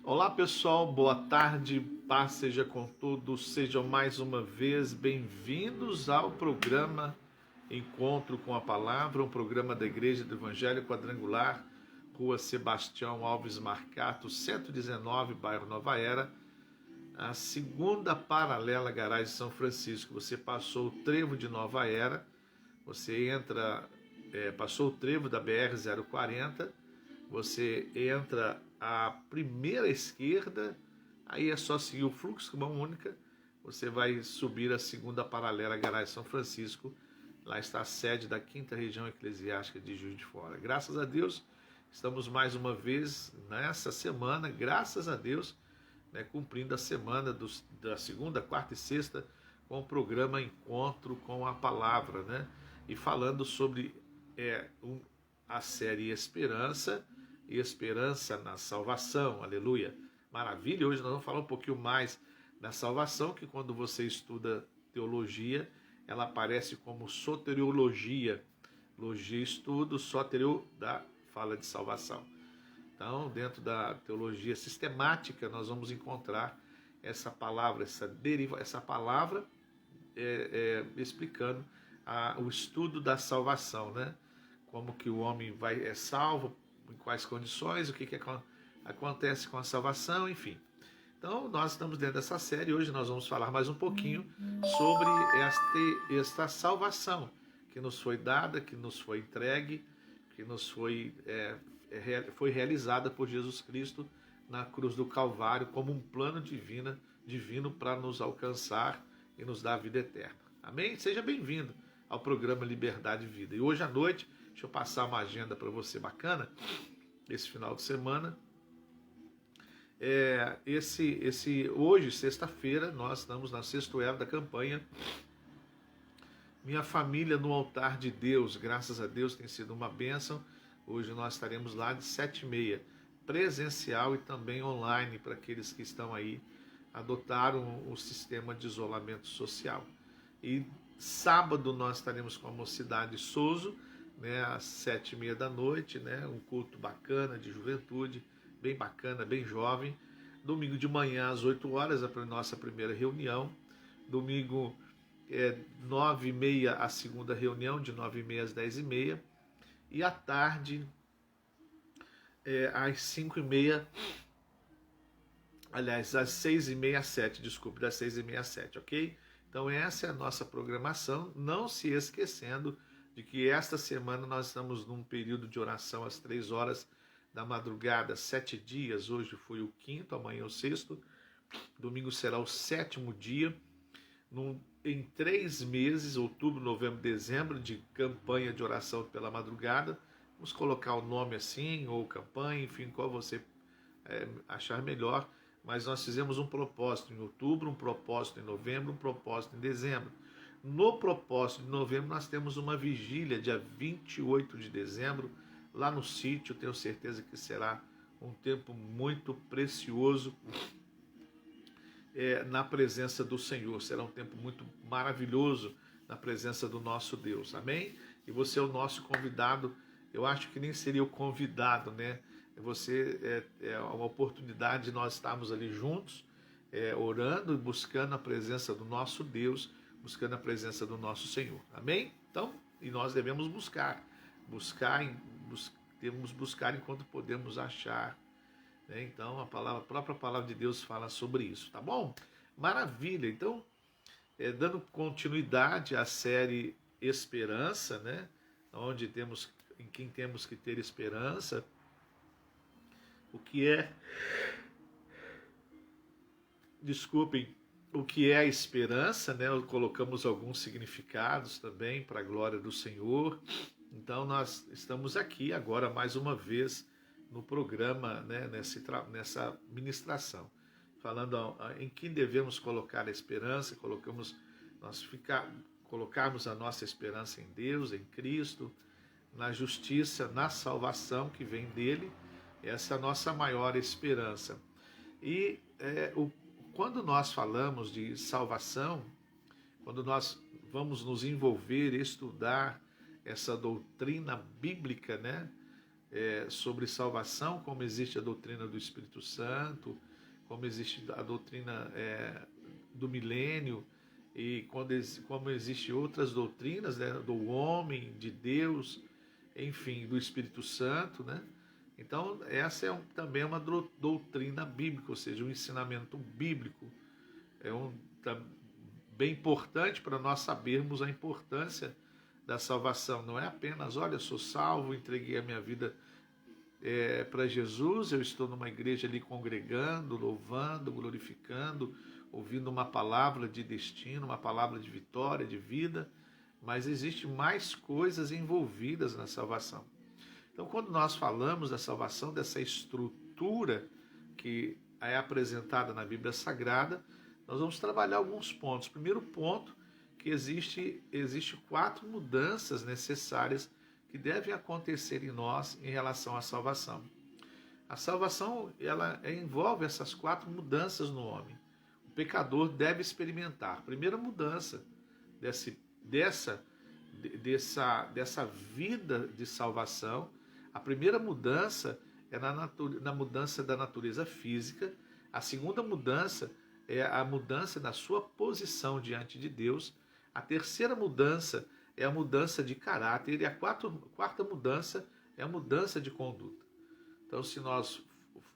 Olá pessoal, boa tarde, paz seja com todos, sejam mais uma vez bem-vindos ao programa Encontro com a Palavra, um programa da Igreja do Evangelho Quadrangular, Rua Sebastião Alves Marcato, 119, bairro Nova Era, a segunda paralela Garagem São Francisco. Você passou o trevo de Nova Era, você passou o trevo da BR-040, você entra à primeira esquerda, aí é só seguir o fluxo, mão única, você vai subir a segunda paralela Garagem São Francisco, lá está a sede da 5ª Região Eclesiástica de Juiz de Fora. Graças a Deus, estamos mais uma vez nessa semana, graças a Deus, cumprindo a semana da segunda, quarta e sexta, com o programa Encontro com a Palavra, e falando sobre a série Esperança e Esperança na Salvação, aleluia, maravilha. Hoje nós vamos falar um pouquinho mais da salvação, que quando você estuda teologia, ela aparece como soteriologia, logia estudo, soterio da fala de salvação. Então, dentro da teologia sistemática, nós vamos encontrar essa palavra, essa palavra explicando o estudo da salvação, como que o homem é salvo, em quais condições, o que acontece com a salvação, enfim. Então, nós estamos dentro dessa série. Hoje nós vamos falar mais um pouquinho sobre esta salvação que nos foi dada, que nos foi entregue, que nos foi realizada por Jesus Cristo na cruz do Calvário como um plano divino para nos alcançar e nos dar a vida eterna. Amém? Seja bem-vindo ao programa Liberdade e Vida. E hoje à noite, deixa eu passar uma agenda para você bacana, esse final de semana. Hoje, sexta-feira, nós estamos na sexta era da campanha Minha Família no Altar de Deus. Graças a Deus tem sido uma bênção. Hoje nós estaremos lá de 7h30, presencial e também online, para aqueles que estão aí, adotaram o sistema de isolamento social. E sábado nós estaremos com a Mocidade Souza, às 7h30 da noite, um culto bacana de juventude, bem bacana, bem jovem. Domingo de manhã às 8 horas, a nossa primeira reunião. Domingo 9h30 a segunda reunião, de 9h30 às 10h30. E à tarde, às 5h30, aliás, às 6h30 às 7, desculpe, das 6h30 às 7, ok? Então essa é a nossa programação, não se esquecendo de que esta semana nós estamos num período de oração às 3 horas da madrugada, 7 dias, hoje foi o 5º, amanhã o 6º, domingo será o 7º dia, em 3 meses, outubro, novembro, dezembro, de campanha de oração pela madrugada. Vamos colocar o nome assim, ou campanha, enfim, qual você achar melhor. Mas nós fizemos um propósito em outubro, um propósito em novembro, um propósito em dezembro. No propósito de novembro nós temos uma vigília, dia 28 de dezembro, lá no sítio. Tenho certeza que será um tempo muito precioso na presença do Senhor. Será um tempo muito maravilhoso na presença do nosso Deus, amém? E você é o nosso convidado. Eu acho que nem seria o convidado, Você é uma oportunidade de nós estarmos ali juntos, orando e buscando a presença do nosso Deus, buscando a presença do nosso Senhor, amém? Então, e nós devemos devemos buscar enquanto podemos achar, Então, a própria palavra de Deus fala sobre isso, tá bom? Maravilha! Então, dando continuidade à série Esperança, em quem temos que ter esperança, o que é a esperança, Colocamos alguns significados também para a glória do Senhor. Então nós estamos aqui agora mais uma vez no programa, nessa ministração, falando em quem devemos colocar a esperança, colocarmos a nossa esperança em Deus, em Cristo, na justiça, na salvação que vem dele. Essa é a nossa maior esperança. E quando nós falamos de salvação, quando nós vamos nos envolver, estudar essa doutrina bíblica, sobre salvação, como existe a doutrina do Espírito Santo, como existe a doutrina do milênio, e como existem outras doutrinas, né, do homem, de Deus, enfim, do Espírito Santo, né? Então, essa também é uma doutrina bíblica, ou seja, um ensinamento bíblico. Bem importante para nós sabermos a importância da salvação. Não é apenas, olha, eu sou salvo, entreguei a minha vida para Jesus, eu estou numa igreja ali congregando, louvando, glorificando, ouvindo uma palavra de destino, uma palavra de vitória, de vida, mas existe mais coisas envolvidas na salvação. Então, quando nós falamos da salvação, dessa estrutura que é apresentada na Bíblia Sagrada, nós vamos trabalhar alguns pontos. Primeiro ponto, que existe 4 mudanças necessárias que devem acontecer em nós em relação à salvação. A salvação, ela envolve essas 4 mudanças no homem. O pecador deve experimentar. Primeira mudança dessa vida de salvação, a primeira mudança é na mudança da natureza física. A segunda mudança é a mudança da sua posição diante de Deus. A terceira mudança é a mudança de caráter. E a quarta mudança é a mudança de conduta. Então, se nós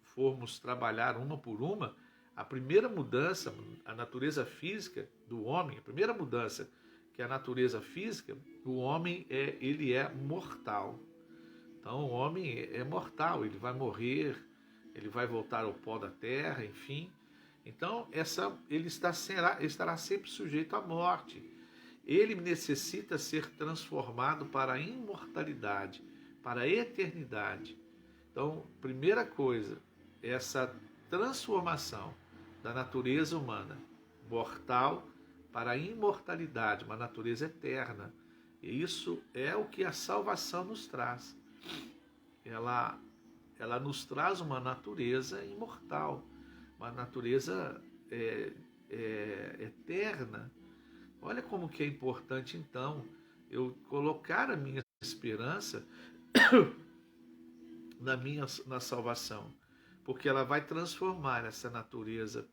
formos trabalhar uma por uma, a primeira mudança, a natureza física do homem, a primeira mudança, que é a natureza física, o homem ele é mortal. Então, o homem é mortal, ele vai morrer, ele vai voltar ao pó da terra, enfim. Então, ele estará sempre sujeito à morte. Ele necessita ser transformado para a imortalidade, para a eternidade. Então, primeira coisa, essa transformação da natureza humana, mortal, para a imortalidade, uma natureza eterna. E isso é o que a salvação nos traz. Ela nos traz uma natureza imortal, uma natureza eterna. Olha como que é importante, então, eu colocar a minha esperança na salvação, porque ela vai transformar essa natureza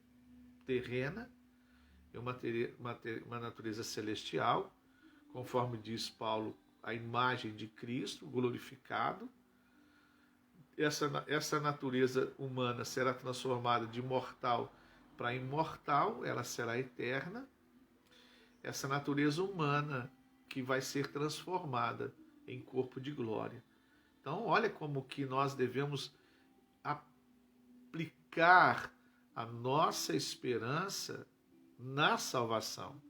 terrena em uma natureza celestial, conforme diz Paulo, a imagem de Cristo glorificado. Essa natureza humana será transformada de mortal para imortal, ela será eterna. Essa natureza humana que vai ser transformada em corpo de glória. Então, olha como que nós devemos aplicar a nossa esperança na salvação.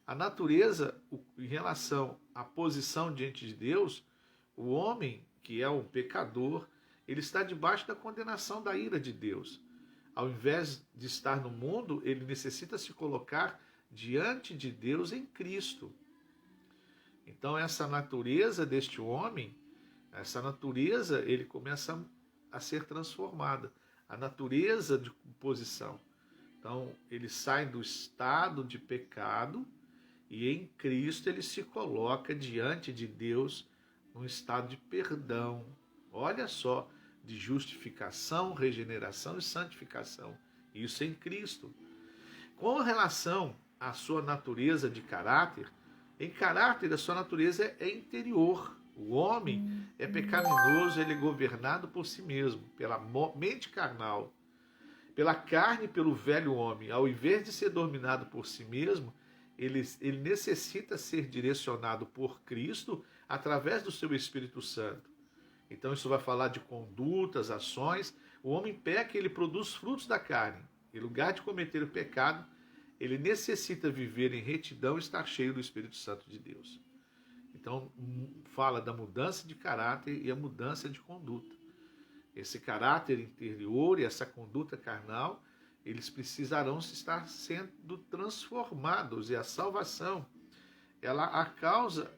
A natureza, em relação à posição diante de Deus, o homem, que é um pecador, ele está debaixo da condenação da ira de Deus. Ao invés de estar no mundo, ele necessita se colocar diante de Deus em Cristo. Então, essa natureza deste homem, ele começa a ser transformada. A natureza de posição. Então, ele sai do estado de pecado e em Cristo ele se coloca diante de Deus num estado de perdão. Olha só, de justificação, regeneração e santificação. Isso em Cristo. Com relação à sua natureza de caráter, em caráter a sua natureza é interior. O homem é pecaminoso, ele é governado por si mesmo, pela mente carnal, pela carne e pelo velho homem. Ao invés de ser dominado por si mesmo, ele necessita ser direcionado por Cristo através do seu Espírito Santo. Então isso vai falar de condutas, ações. O homem peca e ele produz frutos da carne. Em lugar de cometer o pecado, ele necessita viver em retidão e estar cheio do Espírito Santo de Deus. Então fala da mudança de caráter e a mudança de conduta. Esse caráter interior e essa conduta carnal, eles precisarão estar sendo transformados. E a salvação, ela causa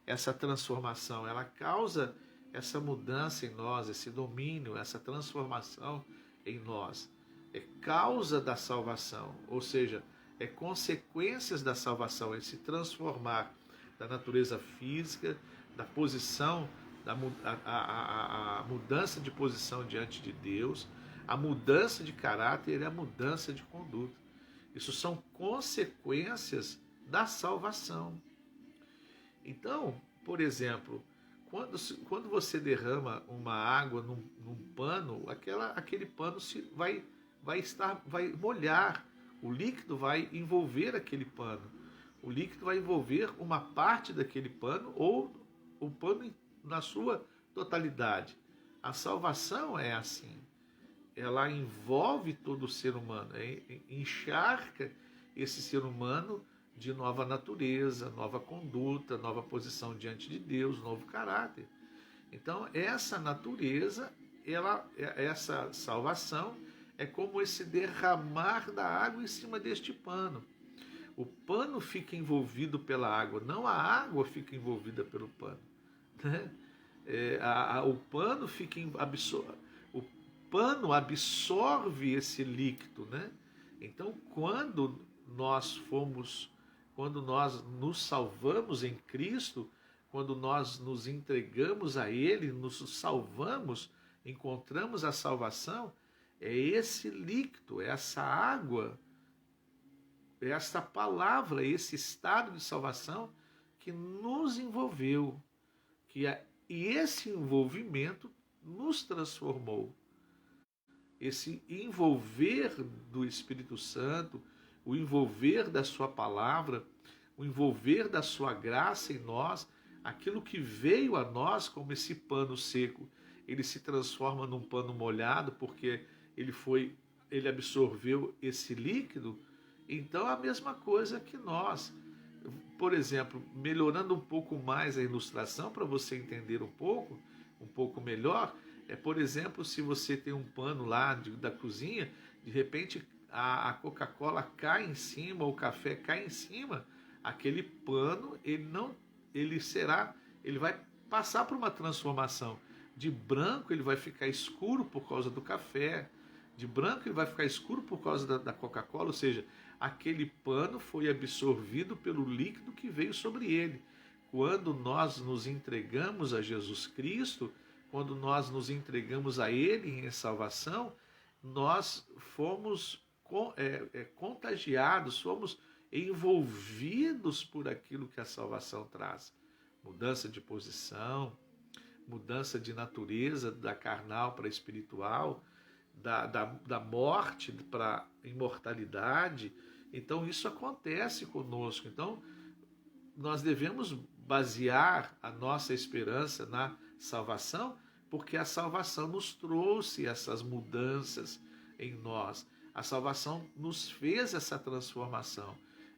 essa transformação, ela causa essa mudança em nós, esse domínio, essa transformação em nós. É causa da salvação, ou seja, é consequências da salvação, é se transformar da natureza física, da posição a mudança de posição diante de Deus, a mudança de caráter e a mudança de conduta. Isso são consequências da salvação. Então, por exemplo, quando você derrama uma água num pano, aquele pano vai molhar, o líquido vai envolver aquele pano, o líquido vai envolver uma parte daquele pano ou o pano na sua totalidade. A salvação é assim, ela envolve todo o ser humano, encharca esse ser humano de nova natureza, nova conduta, nova posição diante de Deus, novo caráter. Então, essa natureza, essa salvação é como esse derramar da água em cima deste pano. O pano fica envolvido pela água, não a água fica envolvida pelo pano. Né? O pano o pano absorve esse líquido, né? Então, quando nós nos salvamos em Cristo, quando nós nos entregamos a Ele, nos salvamos, encontramos a salvação, é esse líquido, essa água, essa palavra, esse estado de salvação que nos envolveu, e esse envolvimento nos transformou. Esse envolver do Espírito Santo, o envolver da sua palavra, o envolver da sua graça em nós, aquilo que veio a nós como esse pano seco, ele se transforma num pano molhado porque ele absorveu esse líquido. Então a mesma coisa que nós. Por exemplo, melhorando um pouco mais a ilustração para você entender um pouco melhor, por exemplo, se você tem um pano lá da cozinha, de repente a Coca-Cola cai em cima, o café cai em cima, aquele pano, ele vai passar por uma transformação. De branco ele vai ficar escuro por causa do café, de branco ele vai ficar escuro por causa da Coca-Cola, ou seja, aquele pano foi absorvido pelo líquido que veio sobre ele. Quando nós nos entregamos a Jesus Cristo, quando nós nos entregamos a Ele em salvação, nós fomos contagiados, fomos envolvidos por aquilo que a salvação traz. Mudança de posição, mudança de natureza, da carnal para a espiritual, da morte para a imortalidade. Então isso acontece conosco. Então nós devemos basear a nossa esperança na salvação, porque a salvação nos trouxe essas mudanças em nós. A salvação nos fez essa transformação.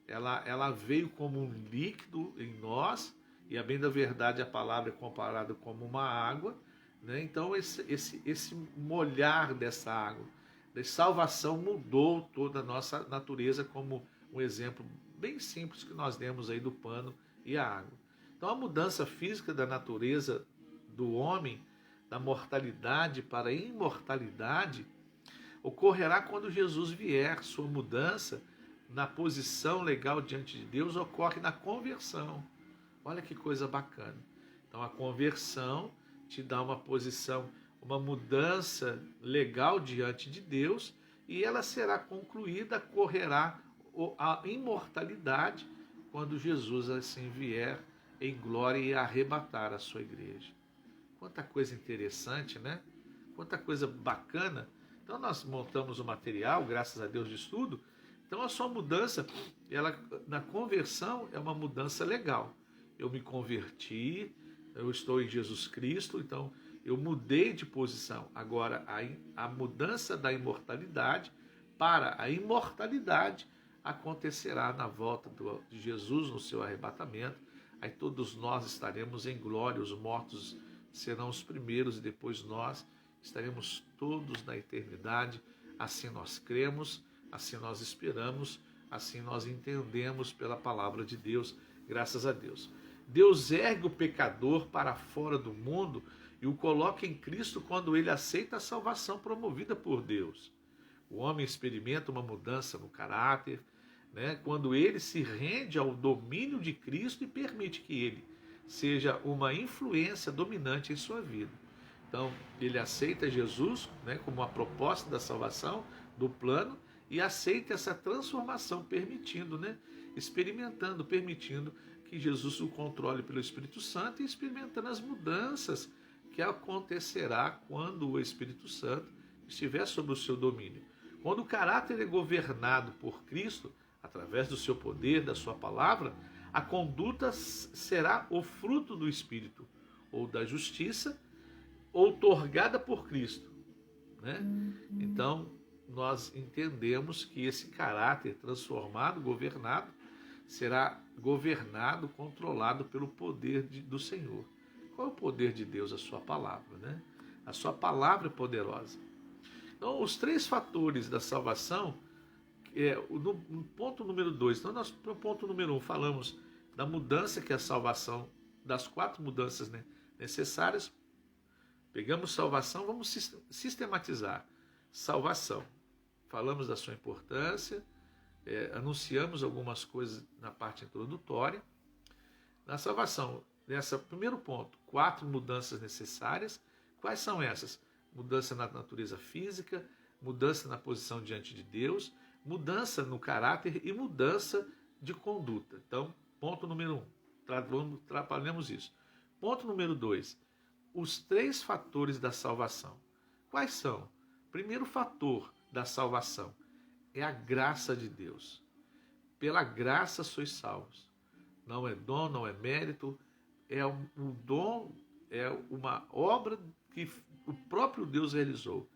Ela veio como um líquido em nós, e a bem da verdade a palavra é comparada como uma água, né? Então esse molhar dessa água, da salvação, mudou toda a nossa natureza, como um exemplo bem simples que nós demos aí do pano e a água. Então a mudança física da natureza do homem, da mortalidade para a imortalidade, ocorrerá quando Jesus vier. Sua mudança na posição legal diante de Deus ocorre na conversão. Olha que coisa bacana. Então a conversão te dá uma posição, uma mudança legal diante de Deus, e ela será concluída, ocorrerá a imortalidade quando Jesus assim vier em glória e arrebatar a sua igreja. Quanta coisa interessante, né? Quanta coisa bacana. Então nós montamos o material, graças a Deus, de estudo. Então a sua mudança, na conversão, é uma mudança legal. Eu me converti, eu estou em Jesus Cristo, então eu mudei de posição. Agora a mudança da imortalidade para a imortalidade acontecerá na volta de Jesus, no seu arrebatamento. Aí todos nós estaremos em glória, os mortos serão os primeiros e depois nós estaremos todos na eternidade. Assim nós cremos, assim nós esperamos, assim nós entendemos pela palavra de Deus, graças a Deus. Deus ergue o pecador para fora do mundo e o coloca em Cristo quando ele aceita a salvação promovida por Deus. O homem experimenta uma mudança no caráter, né, quando ele se rende ao domínio de Cristo e permite que ele seja uma influência dominante em sua vida. Então, ele aceita Jesus, né, como uma proposta da salvação, do plano, e aceita essa transformação, permitindo, né, experimentando, permitindo que Jesus o controle pelo Espírito Santo e experimentando as mudanças que acontecerá quando o Espírito Santo estiver sob o seu domínio. Quando o caráter é governado por Cristo, através do seu poder, da sua palavra, a conduta será o fruto do Espírito, ou da justiça, outorgada por Cristo, né? Então, nós entendemos que esse caráter transformado, governado, será governado, controlado pelo poder do Senhor. Qual é o poder de Deus? A sua palavra, né? A sua palavra é poderosa. Então, os 3 fatores da salvação, no ponto número 2, então nós, no ponto número 1, falamos da mudança que é a salvação, das 4 mudanças, né, necessárias. Pegamos salvação, vamos sistematizar. Salvação. Falamos da sua importância, anunciamos algumas coisas na parte introdutória. Na salvação, nesse primeiro ponto, 4 mudanças necessárias. Quais são essas? Mudança na natureza física, mudança na posição diante de Deus, mudança no caráter e mudança de conduta. Então, ponto número 1, trabalhamos isso. Ponto número 2, os 3 fatores da salvação. Quais são? Primeiro fator da salvação é a graça de Deus. Pela graça sois salvos. Não é dom, não é mérito, é um dom, é uma obra que o próprio Deus realizou.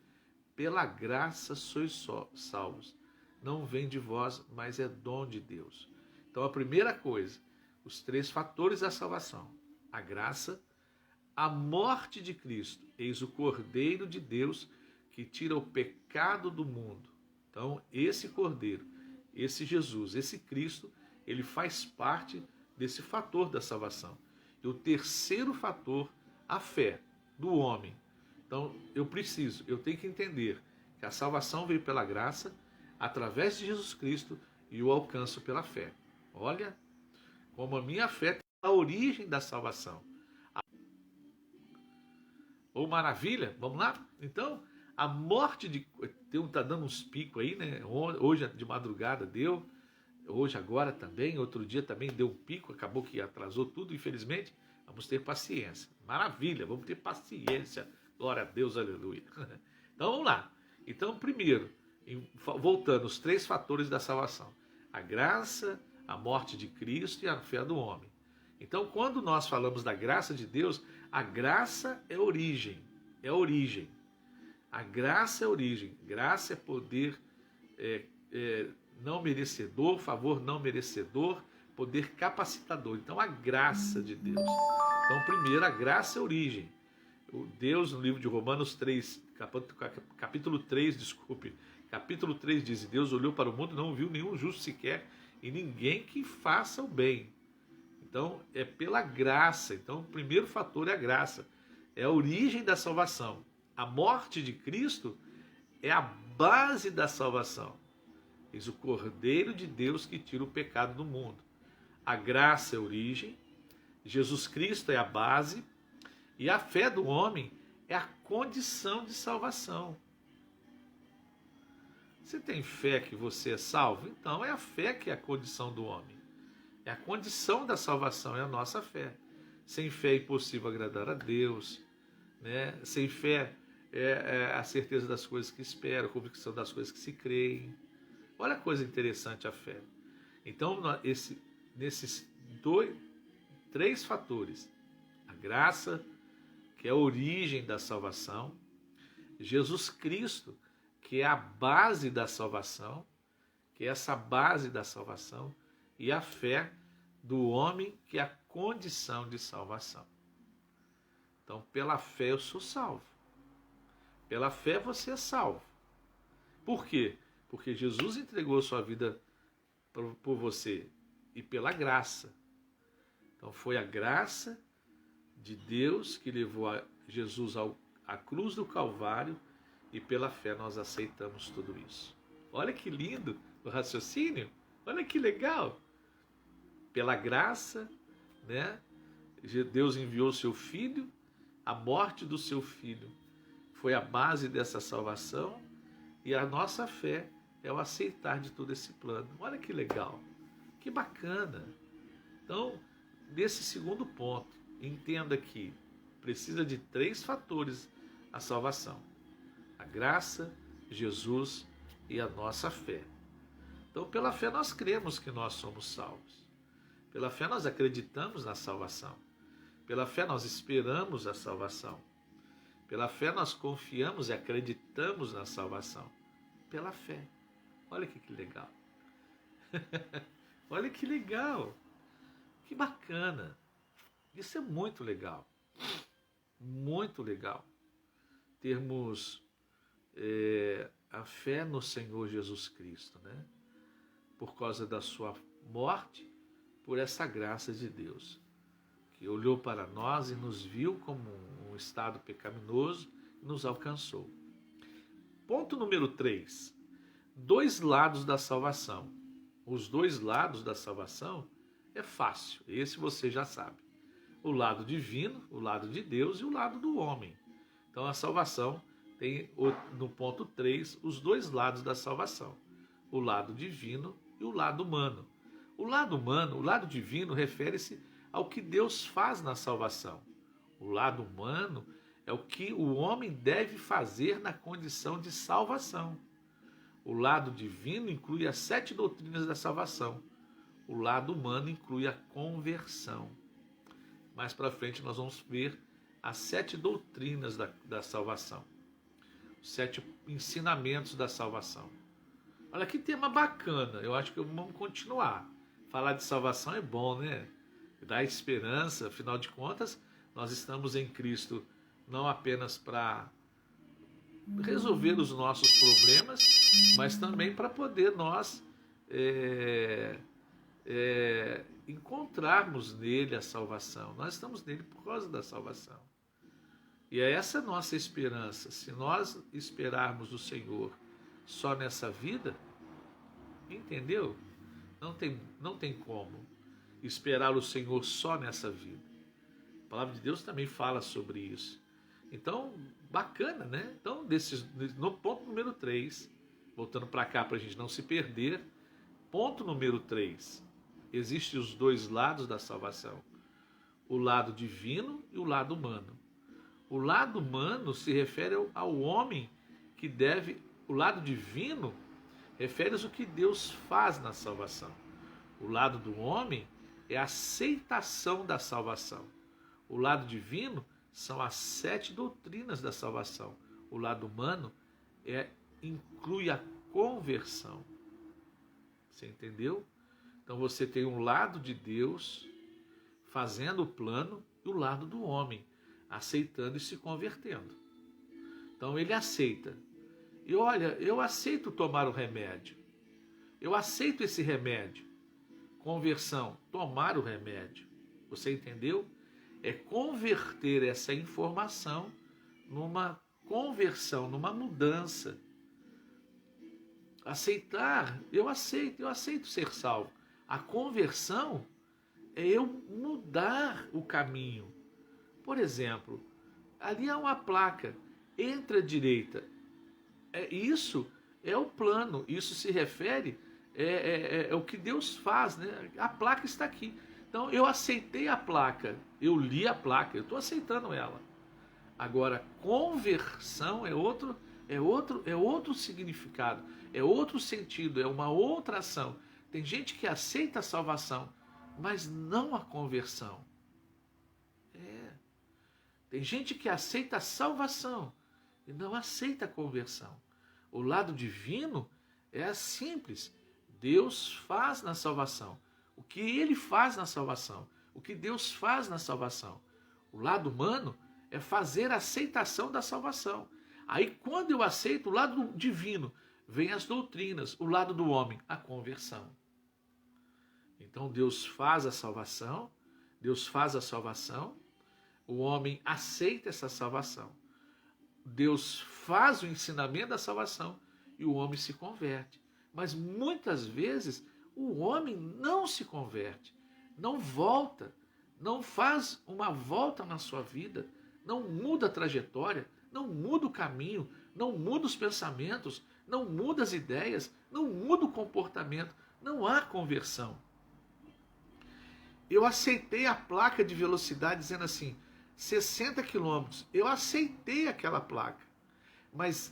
Pela graça sois salvos. Não vem de vós, mas é dom de Deus. Então, a primeira coisa, os 3 fatores da salvação: a graça, a morte de Cristo, eis o Cordeiro de Deus que tira o pecado do mundo. Então, esse Cordeiro, esse Jesus, esse Cristo, ele faz parte desse fator da salvação. E o terceiro fator, a fé do homem. Então, eu tenho que entender que a salvação veio pela graça, através de Jesus Cristo, e o alcanço pela fé. Olha como a minha fé tem a origem da salvação. Ou maravilha, vamos lá? Então, a morte de... Está dando uns picos aí, né? Hoje de madrugada deu, hoje agora também, outro dia também deu um pico, acabou que atrasou tudo, infelizmente. Vamos ter paciência. Maravilha, vamos ter paciência. Glória a Deus, aleluia. Então, vamos lá. Então, primeiro, voltando, os 3 fatores da salvação: a graça, a morte de Cristo e a fé do homem. Então, quando nós falamos da graça de Deus, a graça é origem, é origem. A graça é origem, graça é poder não merecedor, favor não merecedor, poder capacitador. Então, a graça de Deus. Então, primeiro, a graça é origem. O Deus, no livro de Romanos 3, capítulo 3 diz: Deus olhou para o mundo e não viu nenhum justo sequer, e ninguém que faça o bem. Então, é pela graça. Então, o primeiro fator é a graça. É a origem da salvação. A morte de Cristo é a base da salvação. Eis o Cordeiro de Deus que tira o pecado do mundo. A graça é a origem, Jesus Cristo é a base, e a fé do homem é a condição de salvação. Você tem fé que você é salvo? Então é a fé que é a condição do homem. É a condição da salvação, é a nossa fé. Sem fé é impossível agradar a Deus, né? Sem fé é a certeza das coisas que espera, a convicção das coisas que se creem. Olha a coisa interessante, a fé. Então, nesses 3 fatores: a graça, que é a origem da salvação; Jesus Cristo, que é a base da salvação, que é essa base da salvação; e a fé do homem, que é a condição de salvação. Então, pela fé eu sou salvo. Pela fé você é salvo. Por quê? Porque Jesus entregou sua vida por você, e pela graça. Então, foi a graça de Deus que levou Jesus à cruz do Calvário, e pela fé nós aceitamos tudo isso. Olha que lindo o raciocínio, olha que legal. Pela graça, né? Deus enviou o seu Filho, a morte do seu Filho foi a base dessa salvação, e a nossa fé é o aceitar de todo esse plano. Olha que legal, que bacana. Então, nesse segundo ponto, entenda que precisa de 3 fatores a salvação: a graça, Jesus e a nossa fé. Então, pela fé nós cremos que nós somos salvos. Pela fé nós acreditamos na salvação. Pela fé nós esperamos a salvação. Pela fé nós confiamos e acreditamos na salvação. Pela fé. Olha que legal. Olha que legal. Que bacana. Isso é muito legal. Muito legal. Termos a fé no Senhor Jesus Cristo, né? Por causa da sua morte, por essa graça de Deus, que olhou para nós e nos viu como um estado pecaminoso e nos alcançou. Ponto número 3. 2 lados da salvação. Os 2 lados da salvação é fácil, esse você já sabe. O lado divino, o lado de Deus, e o lado do homem. Então a salvação tem, no ponto 3, os 2 lados da salvação: o lado divino e o lado humano. O lado humano, o lado divino, refere-se ao que Deus faz na salvação. O lado humano é o que o homem deve fazer na condição de salvação. O lado divino inclui as 7 doutrinas da salvação. O lado humano inclui a conversão. Mais para frente nós vamos ver as 7 doutrinas da salvação. Os 7 ensinamentos da salvação. Olha que tema bacana, eu acho que vamos continuar. Falar de salvação é bom, né? Dá esperança, afinal de contas, nós estamos em Cristo não apenas para resolver os nossos problemas, mas também para poder nós encontrarmos nele a salvação. Nós estamos nele por causa da salvação. E é essa a nossa esperança. Se nós esperarmos o Senhor só nessa vida, entendeu? Não tem como esperar o Senhor só nessa vida. A palavra de Deus também fala sobre isso. Então, bacana, né? Então, no ponto número 3, voltando para cá para a gente não se perder, ponto número 3, existem os 2 lados da salvação: o lado divino e o lado humano. O lado humano se refere ao homem que deve, o lado divino refere-se ao que Deus faz na salvação. O lado do homem é a aceitação da salvação. O lado divino são as 7 doutrinas da salvação. O lado humano inclui a conversão. Você entendeu? Então você tem um lado de Deus fazendo o plano e o lado do homem aceitando e se convertendo. Então ele aceita. E olha, eu aceito tomar o remédio. Eu aceito esse remédio. Conversão, tomar o remédio. Você entendeu? É converter essa informação numa conversão, numa mudança. Aceitar, eu aceito ser salvo. A conversão é eu mudar o caminho. Por exemplo, ali há uma placa, entre à direita. Isso é o plano, isso se refere, é o que Deus faz, né? A placa está aqui. Então eu aceitei a placa, eu li a placa, eu estou aceitando ela. Agora, conversão é outro significado, é outro sentido, é uma outra ação. Tem gente que aceita a salvação, mas não a conversão. Tem gente que aceita a salvação e não aceita a conversão. O lado divino é simples. Deus faz na salvação. O que ele faz na salvação. O que Deus faz na salvação. O lado humano é fazer a aceitação da salvação. Aí quando eu aceito o lado divino, vem as doutrinas. O lado do homem, a conversão. Então Deus faz a salvação. Deus faz a salvação. O homem aceita essa salvação. Deus faz o ensinamento da salvação e o homem se converte. Mas muitas vezes o homem não se converte, não volta, não faz uma volta na sua vida, não muda a trajetória, não muda o caminho, não muda os pensamentos, não muda as ideias, não muda o comportamento, não há conversão. Eu aceitei a placa de velocidade dizendo assim, 60 quilômetros. Eu aceitei aquela placa. Mas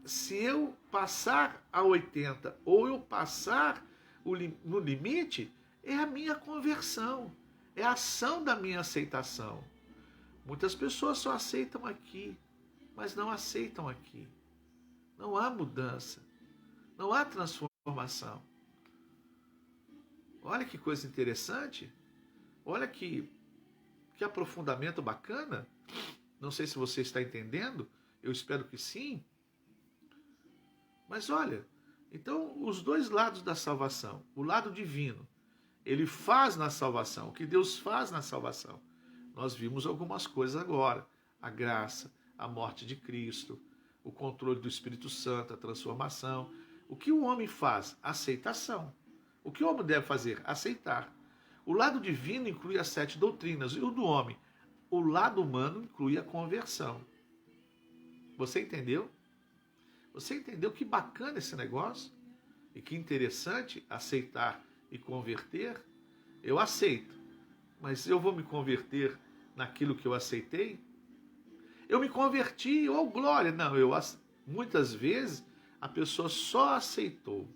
se eu passar a 80 ou eu passar no limite, é a minha conversão. É a ação da minha aceitação. Muitas pessoas só aceitam aqui, mas não aceitam aqui. Não há mudança. Não há transformação. Olha que coisa interessante. Olha que aprofundamento bacana. Não sei se você está entendendo. Eu espero que sim. Mas olha, então os dois lados da salvação. O lado divino, ele faz na salvação. O que Deus faz na salvação. Nós vimos algumas coisas agora. A graça, a morte de Cristo, o controle do Espírito Santo, a transformação. O que o homem faz? Aceitação. O que o homem deve fazer? Aceitar. O lado divino inclui as 7 doutrinas. E o do homem? O lado humano inclui a conversão. Você entendeu? Você entendeu que bacana esse negócio? E que interessante aceitar e converter? Eu aceito. Mas eu vou me converter naquilo que eu aceitei? Eu me converti, oh glória! Não, muitas vezes a pessoa só aceitou,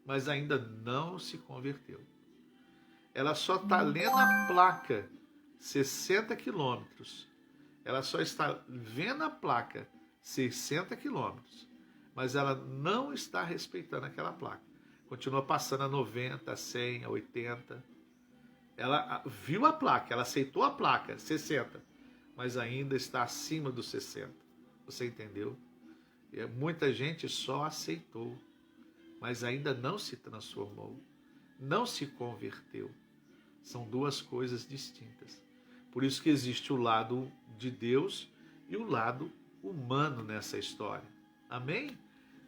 mas ainda não se converteu. Ela só está lendo a placa, 60 quilômetros. Ela só está vendo a placa, 60 quilômetros. Mas ela não está respeitando aquela placa. Continua passando a 90, a 100, a 80. Ela viu a placa, ela aceitou a placa, 60. Mas ainda está acima dos 60. Você entendeu? E muita gente só aceitou, mas ainda não se transformou, não se converteu. São duas coisas distintas. Por isso que existe o lado de Deus e o lado humano nessa história. Amém?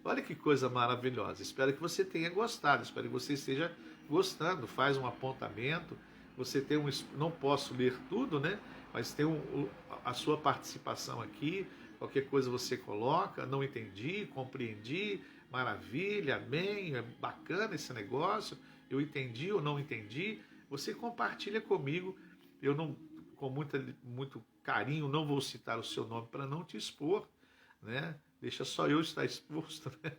Olha que coisa maravilhosa. Espero que você tenha gostado, espero que você esteja gostando. Faz um apontamento. Você tem não posso ler tudo, né? Mas tem a sua participação aqui. Qualquer coisa você coloca. Não entendi, compreendi, maravilha, amém, é bacana esse negócio. Eu entendi ou não entendi. Você compartilha comigo. Eu não, com muito carinho, não vou citar o seu nome para não te expor, né? Deixa só eu estar exposto, né?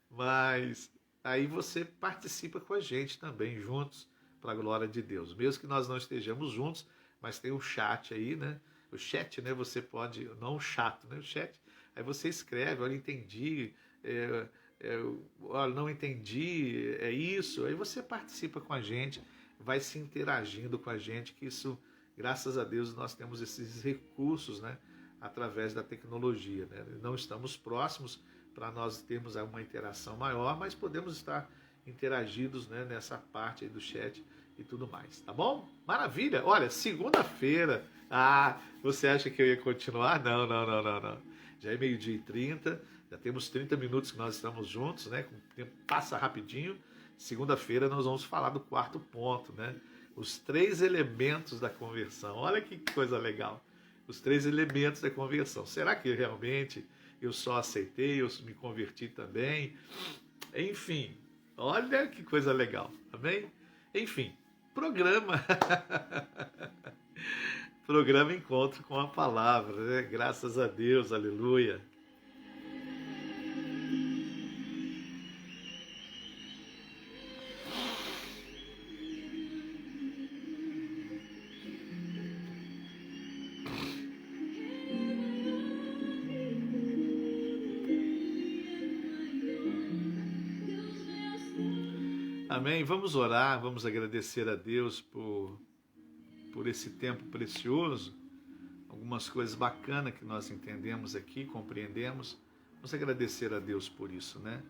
Mas aí você participa com a gente também, juntos, para a glória de Deus. Mesmo que nós não estejamos juntos, mas tem o chat aí, né? O chat, né? Você pode, não o chato, né? O chat. Aí você escreve, olha, entendi, olha, não entendi, é isso. Aí você participa com a gente, vai se interagindo com a gente, que isso, graças a Deus, nós temos esses recursos, né? Através da tecnologia, né? Não estamos próximos para nós termos uma interação maior, mas podemos estar interagidos, né, nessa parte aí do chat e tudo mais, tá bom? Maravilha! Olha, segunda-feira. Ah, você acha que eu ia continuar? Não. Já é 12h30, já temos 30 minutos que nós estamos juntos, né? O tempo passa rapidinho. Segunda-feira nós vamos falar do quarto ponto, né? Os 3 elementos da conversão. Olha que coisa legal. Os 3 elementos da conversão. Será que realmente eu só aceitei, eu me converti também? Enfim, olha que coisa legal, amém? Enfim, programa Encontro com a Palavra, né? Graças a Deus, aleluia. Amém? Vamos orar, vamos agradecer a Deus por esse tempo precioso, algumas coisas bacanas que nós entendemos aqui, compreendemos. Vamos agradecer a Deus por isso, né?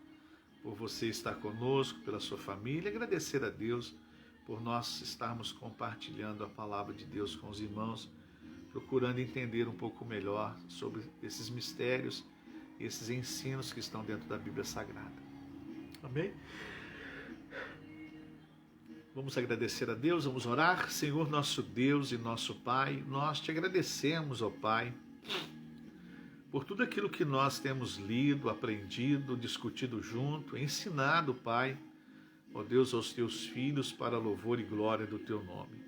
Por você estar conosco, pela sua família, agradecer a Deus por nós estarmos compartilhando a palavra de Deus com os irmãos, procurando entender um pouco melhor sobre esses mistérios, esses ensinos que estão dentro da Bíblia Sagrada. Amém? Vamos agradecer a Deus, vamos orar. Senhor nosso Deus e nosso Pai, nós te agradecemos, ó Pai, por tudo aquilo que nós temos lido, aprendido, discutido junto, ensinado, Pai, ó Deus, aos teus filhos para louvor e glória do teu nome.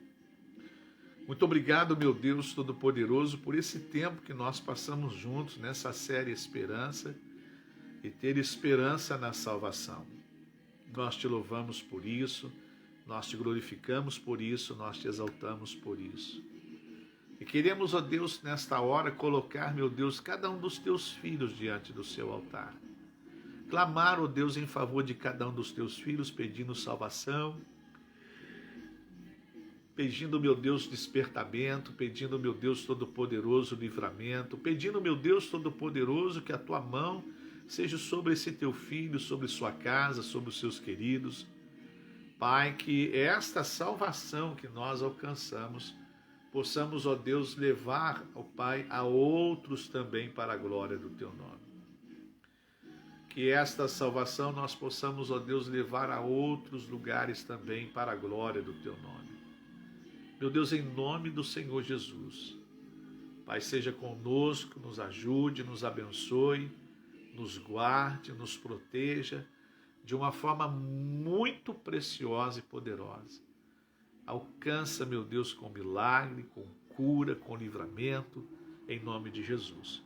Muito obrigado, meu Deus Todo-Poderoso, por esse tempo que nós passamos juntos nessa série Esperança e ter esperança na salvação. Nós te louvamos por isso, nós te glorificamos por isso, nós te exaltamos por isso. E queremos, ó Deus, nesta hora, colocar, meu Deus, cada um dos teus filhos diante do seu altar. Clamar, ó Deus, em favor de cada um dos teus filhos, pedindo salvação, pedindo, meu Deus, despertamento, pedindo, meu Deus Todo-Poderoso, livramento, pedindo, meu Deus Todo-Poderoso, que a tua mão seja sobre esse teu filho, sobre sua casa, sobre os seus queridos. Pai, que esta salvação que nós alcançamos, possamos, ó Deus, levar, ó Pai, a outros também para a glória do teu nome. Que esta salvação nós possamos, ó Deus, levar a outros lugares também para a glória do teu nome. Meu Deus, em nome do Senhor Jesus, Pai, seja conosco, nos ajude, nos abençoe, nos guarde, nos proteja, de uma forma muito preciosa e poderosa. Alcança, meu Deus, com milagre, com cura, com livramento, em nome de Jesus.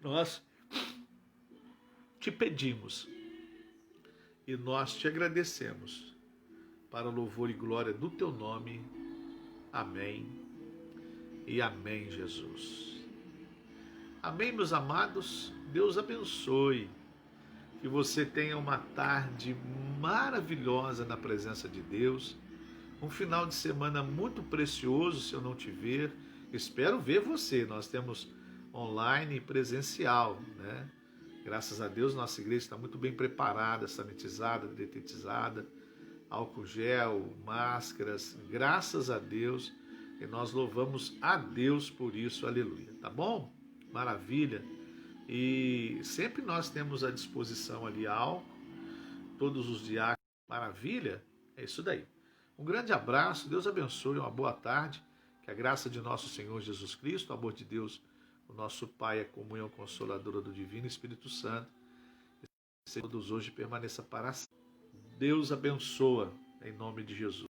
Nós te pedimos e nós te agradecemos para o louvor e glória do teu nome. Amém e amém, Jesus. Amém, meus amados. Deus abençoe. Que você tenha uma tarde maravilhosa na presença de Deus, um final de semana muito precioso. Se eu não te ver, espero ver você. Nós temos online e presencial, né? Graças a Deus, nossa igreja está muito bem preparada, sanitizada, detetizada, álcool gel, máscaras, graças a Deus, e nós louvamos a Deus por isso, aleluia, tá bom? Maravilha. E sempre nós temos à disposição ali álcool, todos os diáconos, maravilha, é isso daí. Um grande abraço, Deus abençoe, uma boa tarde, que a graça de nosso Senhor Jesus Cristo, o amor de Deus, o nosso Pai, a comunhão consoladora do Divino Espírito Santo, e todos hoje permaneça para sempre. Deus abençoa, em nome de Jesus.